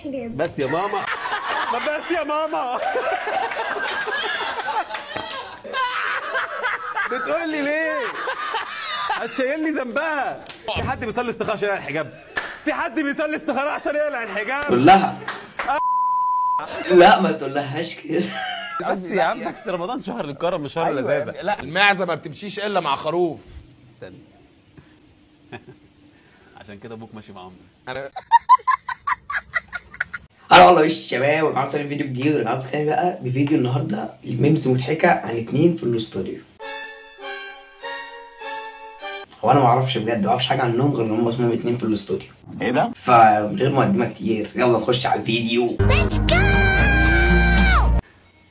الحجاب. بس يا ماما. ما بس يا ماما. بتقول لي ليه؟ هتشيل لي ذنبها. في حد بيصلي استخاره عشان يقلع الحجاب؟ في حد بيصلي استخاره عشان يقلع الحجاب؟ قول لها. لا ما تقولهاش كده. بس يا عم، بس رمضان شهر الكرم مش شهر اللذاذه. لا المعزه ما بتمشيش الا مع خروف. استنى. عشان كده ابوك ماشي مع عمرو. هلا والله يا شباب، ورجعنا تاني فيديو جديد، ورجعنا تاني بقى بفيديو النهارده الميمز مضحكه عن اتنين في الاستوديو. هو انا ما اعرفش بجد، ما اعرفش حاجه عنهم غير ان هم اسمهم اتنين في الاستوديو. ايه ده؟ فمن غير مقدمه كتير يلا نخش على الفيديو.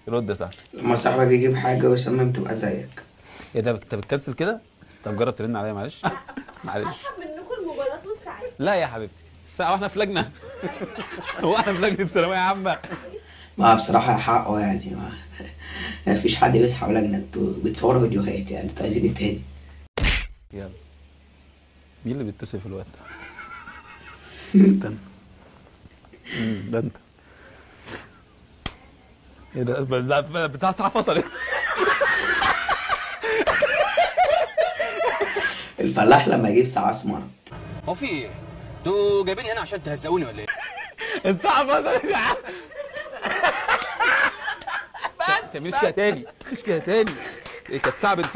رد يا صاحبي. لما صاحبك يجيب حاجه ويصمم تبقى زيك. ايه ده؟ انت بتكنسل كده؟ طب جرب ترن عليا معلش. معلش. اسحب منكم الموبايلات والساعات. لا يا حبيبتي، الساعه واحنا في لجنه. هو احنا في لجنه ثانويه عامه؟ ما بصراحه حقه يعني، ما فيش حد بيصحى لجنه، انتوا بتصوروا فيديوهات يعني، انتوا عايزين ايه تاني؟ يلا. مين اللي بيتصل في الوقت ده؟ استنى. ده انت. ايه ده؟ بتاع الساعه فصلت. الفلاح لما يجيب ساعه اسمر. هو في ايه؟ انتوا جايبيني هنا عشان تهزقوني ولا ايه؟ الساعه فصلت يا عم. ما تعمليش كده تاني، ما تعمليش كده تاني. ايه كانت ساعه بنت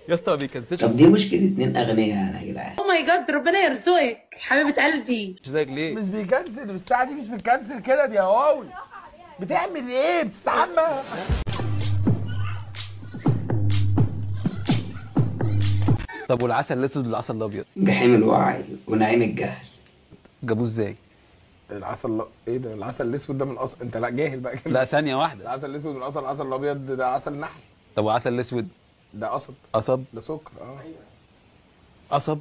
يا اسطى؟ ما بيكنسلش. طب دي مشكله اتنين اغنياء يعني يا جدعان. او ماي جاد، ربنا يرزقك حبيبه قلبي. مش زيك ليه؟ مش بيكنسل الساعه دي، مش بتكنسل كده دي هواوي. بتعمل ايه؟ بتستحمى؟ طب والعسل الاسود والعسل الابيض جحيم الوعي ونعيم الجهل. جابوه ازاي؟ العسل ايه ده؟ العسل الاسود ده من اصل، انت لا جاهل بقى كده. لا ثانيه واحده. العسل الاسود من اصل، العسل الابيض ده عسل نحل. طب والعسل الاسود؟ ده قصب. قصب؟ ده سكر. قصب؟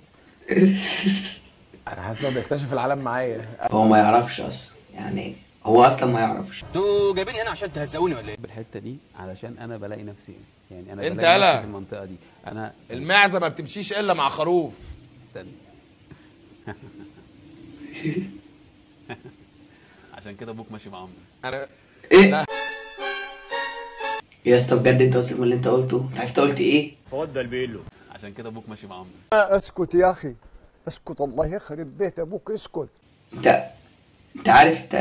انا حاسس انه بيكتشف العالم معايا. هو ما يعرفش اصلا يعني، هو اصلا ما يعرفش. انتوا جايبيني هنا عشان تهزقوني ولا ايه؟ بالحته دي علشان انا بلاقي نفسي، يعني انا انت بلاقي يالا. نفسي في المنطقه دي. انا المعزه ما بتمشيش الا مع خروف. استنى. عشان كده ابوك ماشي مع عمرو. ايه؟ لا. يا اسطى بجد انت واثق من اللي انت قلته؟ انت عرفت قلت ايه؟ فضل بيقول عشان كده ابوك ماشي مع عمرو. اسكت يا اخي، اسكت، الله يخرب بيت ابوك، اسكت. انت عارف انت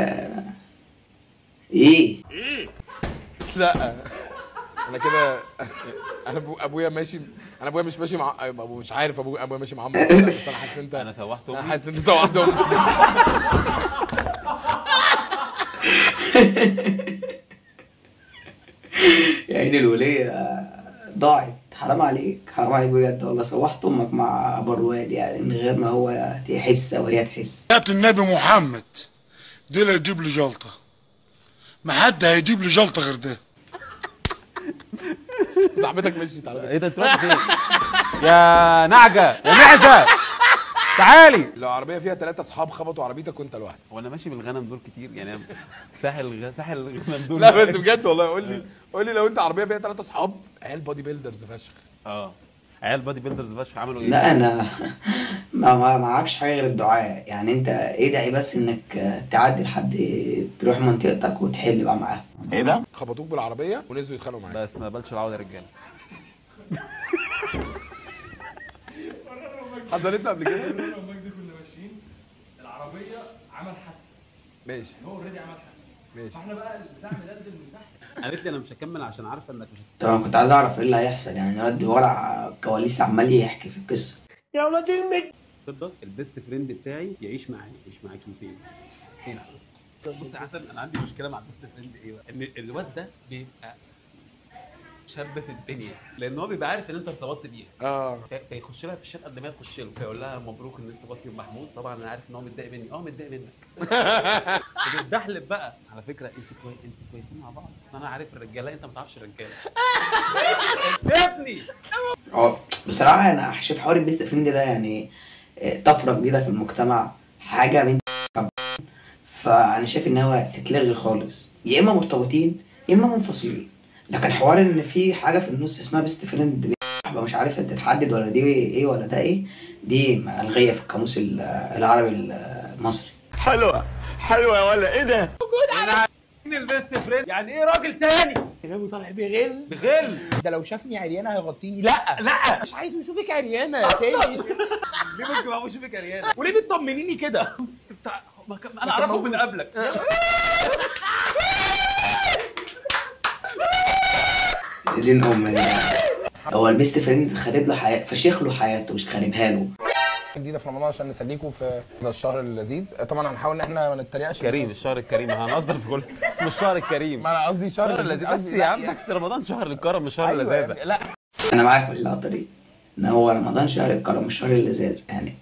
ايه؟ لا انا كده. انا ابويا ماشي. انا ابويا مش ماشي مع ابو، مش عارف ابويا ماشي مع عمرو. بس انا حاسس انت. انا سوحت امي. انا حاسس انت سوحت امي. يا عيني الولية ضاعت، حرام عليك، حرام عليك بجد والله، سوحت امك مع ابو الرواد يعني من غير ما هو يحس وهي تحس. يا النبي محمد دي اللي يجيب لي جلطه، ما حد هيجيب لي جلطه غير ده. صاحبتك مشيت على فكره. ايه ده؟ انت رحت فين؟ يا نعجه يا معزه تعالي. لو عربيه فيها 3 اصحاب خبطوا عربيتك وانت لوحدك. هو انا ماشي بالغنم دول كتير يعني؟ أنا ساحل الغنم دول. لا بس بجد والله، قول لي لو انت عربيه فيها 3 اصحاب عيال بودي بيلدرز فشخ. عيال بودي بيلدرز فشخ عملوا ايه؟ لا انا ما معكش حاجه غير الدعاء يعني، انت ادعي بس انك تعدي لحد تروح منطقتك وتحل بقى معاها. ايه ده؟ خبطوك بالعربيه ونزلوا يتخانقوا معاك. بس ما قبلش العوده يا رجاله. حصلت له قبل كده؟ انا ومجدي كنا ماشيين، العربيه عمل حادثه. ماشي. هو اوريدي عمل حادثه. ماشي. فاحنا بقى البتاع مدلدل من تحت. قالت لي انا مش هكمل عشان عارفه انك مش طب انا كنت عايز اعرف ايه اللي هيحصل يعني، الواد ورا الكواليس عمال يحكي في القصه. يا ولاد المجد. تفضل البيست فريند بتاعي يعيش معايا، يعيش معاكي فين؟ بص يا حسن، انا عندي مشكله مع البيست فريند ايه بقى؟ ان الواد ده بيبقى شاب في الدنيا، لان هو بيبقى عارف ان انت ارتبطت بيها. فيخش لها في الشات قبل ما يخش له، فيقول لها مبروك ان انت ارتبطتي بمحمود. طبعا انا عارف ان هو متضايق مني. متضايق منك. بتدحلب بقى على فكره. انتوا كويسين مع بعض، بس انا عارف الرجاله، انت ما تعرفش الرجاله. سيبني. بصراحه انا شايف حوار البيست فريند ده يعني طفره جديده في المجتمع، حاجه من فانا شايف ان هو تتلغي خالص، يا اما مرتبطين يا اما منفصلين. لكن حوار ان في حاجه في النص اسمها بيست فريند مش عارف انت تتحدد ولا دي ايه ولا ده ايه، دي ملغيه في القاموس العربي المصري. حلوه حلوه يا ولا ايه ده؟ البيست فريند يعني ايه راجل تاني؟ كلامه طالع بيغل بغل. ده لو شافني عريانه هيغطيني. لا مش عايز يشوفك عريانه يا سيدي. ليه ممكن ما ابوش بيك عريانه؟ وليه بتطمنيني كده؟ انا اعرفه من قبلك. دين امي. هو البيست فريند خارب له حياته، فشيخ له حياته مش خاربها له. جديده في رمضان عشان نسليكم في هذا الشهر اللذيذ. طبعا هنحاول ان احنا ما نتريقش. كريم، الشهر الكريم هنهزر في كل مش الشهر الكريم. ما انا قصدي شهر اللذيذ بس يا عم، بس رمضان شهر الكرم مش شهر اللذاذه. لا انا معاك في اللقطه دي ان هو رمضان شهر الكرم مش شهر اللذاذ يعني.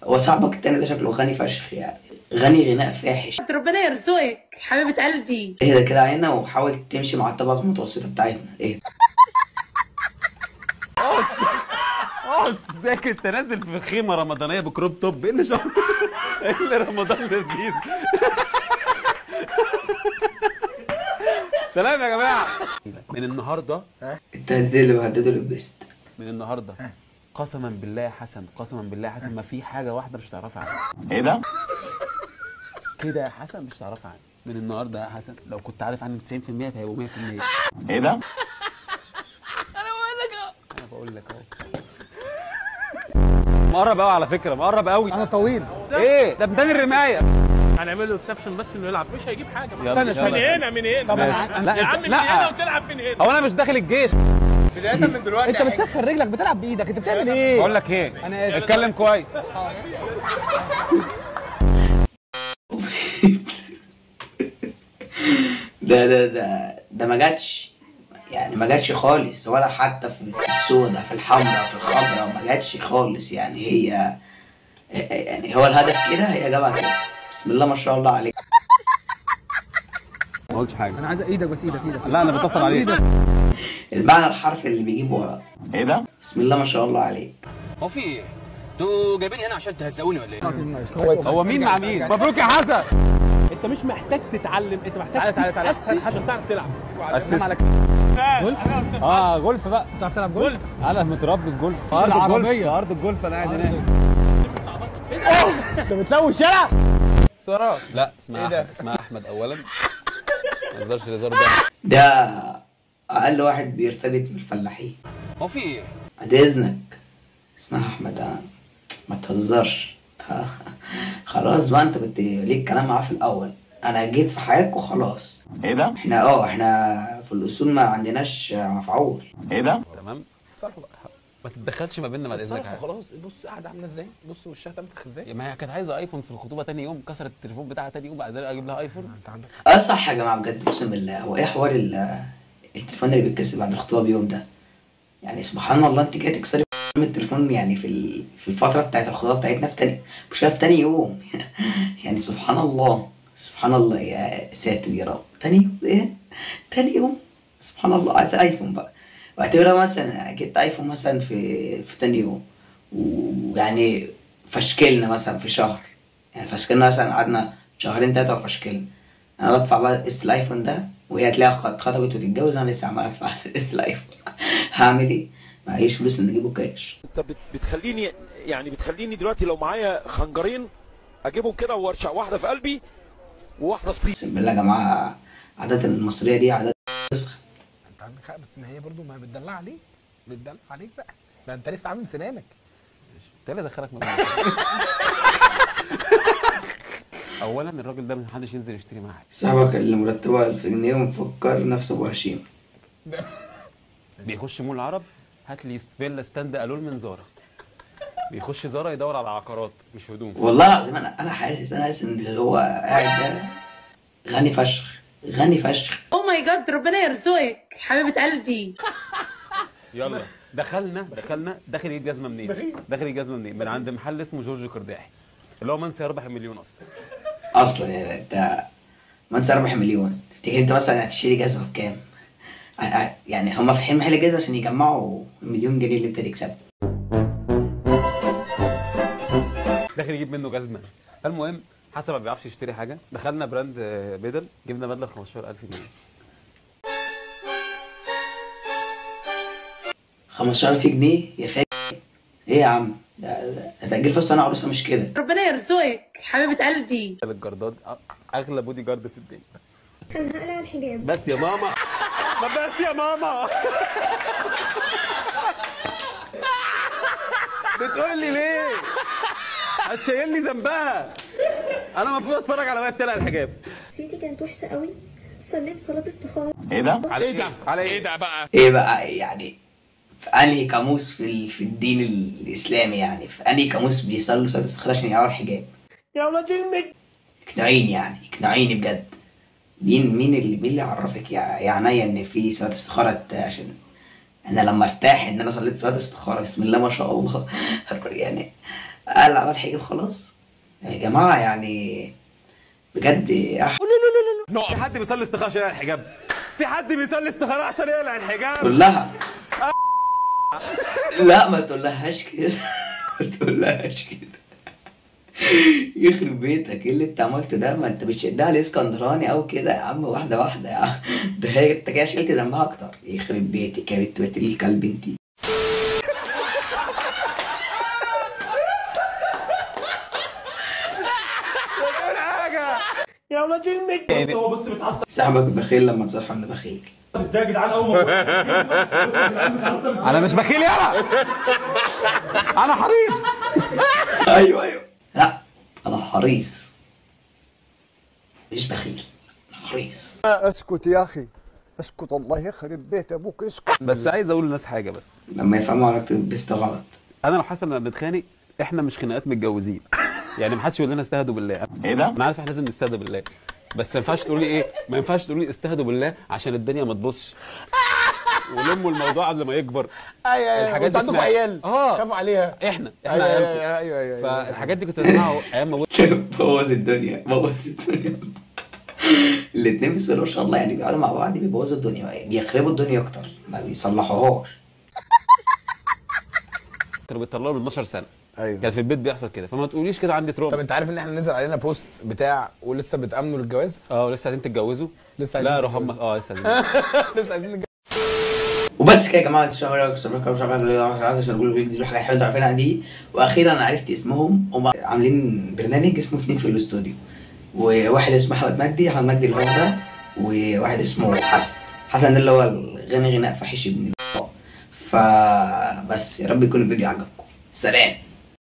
هو صاحبك التاني ده شكله غني فشخ يعني، غني غناء فاحش. ربنا يرزقك حبيبه قلبي. اهدى كده علينا وحاول تمشي مع الطبقه المتوسطه بتاعتنا. اهدى. ازيك انت نازل في خيمه رمضانيه بكروب توب؟ ايه اللي شهر ايه اللي رمضان لذيذ؟ سلام يا جماعه. من النهارده التهديد اللي بهدده للبيست. من النهارده قسما بالله يا حسن، قسما بالله يا حسن ما في حاجه واحده مش هتعرفها عني. ايه ده؟ كده يا حسن مش هتعرفها عني. من النهارده يا حسن لو كنت عارف عني 90% فهيبقوا 100%. ايه ده؟ انا بقول لك اهو. مقرب قوي على فكره، مقرب قوي. انا طويل. ايه ده ميدان الرمايه. هنعمل له اكسبشن بس انه يلعب، مش هيجيب حاجه. استنى من هنا من هنا. طب يا عم من هنا وتلعب من هنا. هو انا مش داخل الجيش بدايه من دلوقتي. انت بتسخن رجلك بتلعب بايدك، انت بتعمل ايه؟ بقول لك ايه، انا اسف. اتكلم كويس. ده ما جاتش يعني، ما جاتش خالص، ولا حتى في السوداء في الحمراء في الخضراء ما جاتش خالص يعني. هي يعني هو الهدف كده، هي جابها كده. بسم الله ما شاء الله عليك. ما قلتش حاجه. انا عايز ايدك بس، ايدك لا انا بطبطب عليك. المعنى الحرفي اللي بيجيب وراه. ايه ده؟ بسم الله ما شاء الله عليك. هو في ايه؟ انتوا جايبيني هنا عشان تهزقوني ولا ايه؟ هو مين مع مين؟ مبروك يا حسن. انت مش محتاج تتعلم، انت محتاج تعالى تأسس عشان تعرف تلعب. اسس جولف؟ جولف بقى. بتعرف تلعب جولف؟ انا متربي في جولف. في العربية. في ارض الجولف انا قاعد هناك. انت بتلوش يلا. سراج. لا اسمها ايه ده؟ أحمد. اسمها احمد اولا. ما تقدرش الهزار ده. ده اقل واحد بيرتبط بالفلاحين. هو في ايه؟ بعد اذنك اسمها احمد. ما تهزرش. خلاص بقى، انت كنت ليك كلام معاه في الاول، انا جيت في حياتك وخلاص. ايه ده؟ احنا في الاصول ما عندناش مفعول. ايه ده؟ تمام. ما تتدخلش ما بيننا بعد اذنك. خلاص بص قاعده عامله ازاي، بص وشها تنفخ ازاي. ما هي كانت عايزه ايفون في الخطوبه، تاني يوم كسرت التليفون بتاعها، تاني يوم عايزاني اجيب لها ايفون. انت عندك صح يا جماعه بجد، اقسم بالله. هو ايه حوار التليفون اللي بيتكسر بعد الخطوبه بيوم ده؟ يعني سبحان الله، انت جاي تكسري التليفون يعني في الفتره بتاعت الخطوبه بتاعتنا في تاني، مشكله في تاني يوم. يعني سبحان الله سبحان الله، يا ساتر يا رب. تاني يوم ايه؟ تاني يوم سبحان الله عايز ايفون بقى. واعتبرها مثلا جبت ايفون مثلا في تاني يوم، ويعني فشكلنا مثلا في شهر، يعني فشكلنا مثلا قعدنا شهرين تلاته وفشكلنا. انا بدفع بقى قسط الايفون ده، وهي تلاقيها اتخطبت وتتجوز، انا لسه عمال ادفع قسط الايفون. هعمل ايه؟ معيش فلوس ان اجيبه كاش. انت بتخليني دلوقتي لو معايا خنجرين اجيبهم كده وارشق واحده في قلبي وواحده في طيبي. اقسم بالله يا جماعه، عادات المصريه دي عادات وسخه. انت عندك حق، بس ان هي برضو ما بتدلع عليك، بتدلع عليك بقى. ده انت لسه عامل سنانك. انت اللي دخلك اولا الراجل ده ما حدش ينزل يشتري معاه حاجه. صاحبك اللي مرتبه 1000 جنيه ومفكر نفسه بوهشيم. بيخش مول العرب، هات لي فيلا ستاند الون من زارا. بيخش زارا يدور على عقارات مش هدوم. والله العظيم انا حاسس ان اللي هو قاعد ده غني فشخ، غني فشخ. او ماي جاد، ربنا يرزقك حبيبه قلبي. يلا دخل يجيب جزمه منين؟ داخل يجيب جزمه منين؟ من عند محل اسمه جورج قرداحي، اللي هو من سيربح المليون اصلا يعني انت من سيربح مليون. تفتكر انت مثلا هتشتري جزمه بكام؟ يعني هم فاتحين محل جزمه عشان يجمعوا المليون جنيه اللي انت تكسبها. داخل يجيب منه جزمه. فالمهم حسب ما بيعرفش يشتري حاجه، دخلنا براند بدل، جبنا بدله ب 15000 جنيه. 15000 جنيه يا فاكر؟ ايه يا عم؟ ده تأجيل في السنة عروسة مش كده. ربنا يرزقك حبيبة قلبي. الجردات اغلى بودي جارد في الدنيا. انا هقلع الحجاب. بس يا ماما. بس يا ماما. بتقول لي ليه؟ هتشيل لي ذنبها. انا المفروض اتفرج على وهي بتقلع الحجاب. نفسيتي كانت وحشه قوي، صليت صلاه استخاره. ايه ده؟ على ايه ده؟ على ايه ده بقى؟ ايه بقى يعني في انهي قاموس في الدين الاسلامي، يعني في انهي قاموس بيصلوا صلاه استخاره عشان يقرأوا الحجاب؟ يا ولاد امك. اقنعيني يعني، اقنعيني بجد. مين اللي عرفك يا عينيا ان في صلاه استخاره؟ عشان انا لما ارتاح ان انا صليت صلاه استخاره بسم الله ما شاء الله يعني اقلع بقى الحجاب خلاص يا جماعه يعني بجد. في حد بيصلي استخاره عشان يقلع الحجاب؟ في حد بيصلي استخاره عشان يقلع الحجاب؟ كلها لا ما تقولهاش كده. ما تقولهاش كده. يخرب بيتك، ايه اللي انت عملته ده؟ ما انت بتشدها الاسكندراني او كده يا عم، واحده واحده يا عم. ده هي انت كده شلت ذنبها اكتر. يخرب بيتك يا بنت الكلب انتي. يا ولاد امك. هو بص بتعصب. صاحبك بخيل لما تصرح انه بخيل. ازاي يا جدعان اول ما انا مش بخيل يالا. انا حريص. ايوه لا انا حريص مش بخيل، انا حريص. اسكت يا اخي اسكت، الله يخرب بيت ابوك اسكت. بس عايز اقول للناس حاجه بس. لما يفهموا عليك بس غلط. انا لو حاسس ان بنتخانق احنا مش خناقات متجوزين. يعني ما حدش يقول لنا استهدوا بالله. ايه ده؟ انا عارف احنا لازم نستهدى بالله، بس ما ينفعش تقولي ايه؟ ما ينفعش تقولي استهدوا بالله عشان الدنيا ما تبصش. ولموا الموضوع قبل ما يكبر. ايوه الحاجات دي عندكم عيال خافوا عليها. احنا عيالكم. ايوه فالحاجات دي كنت بسمعها ايام ما بوظ الدنيا. الاتنين بسم الله ما شاء الله يعني بيقعدوا مع بعض بيبوظوا الدنيا، بيخربوا الدنيا اكتر ما بيصلحوهاش. كانوا بيطلعوا من 12 سنه. ايوه كان في البيت بيحصل كده، فما تقوليش كده عندي تروما. طب انت عارف ان احنا نزل علينا بوست بتاع ولسه بتامنوا للجواز؟ لسه عايزين تتجوزوا؟ لسه عايزين لا روح هم لسه عايزين لسه عايزين نتجوز. وبس كده يا جماعه، عشان اقول الفيديو دي حاجه حلوه عارفينها دي. واخيرا انا عرفت اسمهم، هم عاملين برنامج اسمه 2 في الاستوديو، وواحد اسمه احمد مجدي اللي هو ده، وواحد اسمه حسن ده اللي هو الغني غناء فحش ابن. فبس يا رب يكون الفيديو عجبكم. سلام.